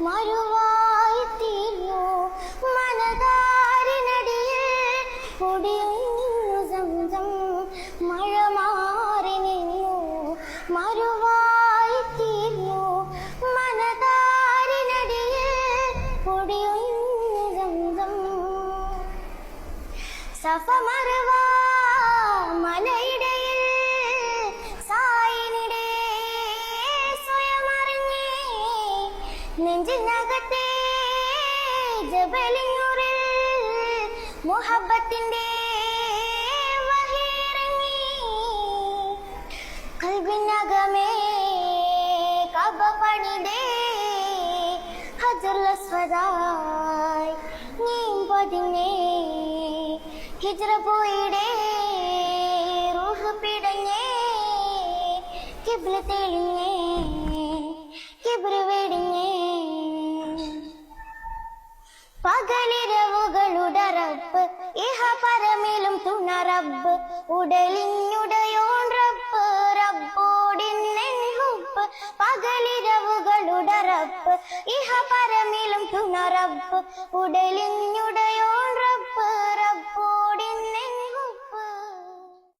മരുവായി തീർന്നു മനതാരിനടിയിൽ പൊടിയുന്നു സംസം മഴ മാറി നിന്നു മരുവായി തീർന്നു മനതാരിനടിയിൽ പൊടിയുന്നു സംസം സഫ മറുവ മലയിടയിൽ സായിനിടെ സ്വയമറിഞ്ഞേ നെഞ്ചിനകത്തെ ജബലിനുറിൽ മുഹബത്തിന്റെ വഹിയിറങ്ങി കൽബിനകമേ കബ പണിതേ ഹജറുൽ അസ്വദായി നീ പതിഞ്ഞേ ഹിജ്റ പോയിടേ റൂഹ് പിടഞ്ഞേ കിബ്ല തെളിഞ്ഞേ കിബ്ര വെടിഞ്ഞേ പകലിരവുകളുടെ റബ്ബ് ഇഹ പരമേലും തുണ റബ്ബ് ഉടലിഞ്ഞുടയോൺ റബ്ബ് റബ്ബോടിന്നെൻ ഹുബ്ബ് പകലിരവുകളുടെ റബ്ബ് ഇഹ പരമേലും തുണ റബ്ബ് ഉടലിഞ്ഞുടയോൺ റബ്ബ് റബ്ബോടിന്നെൻ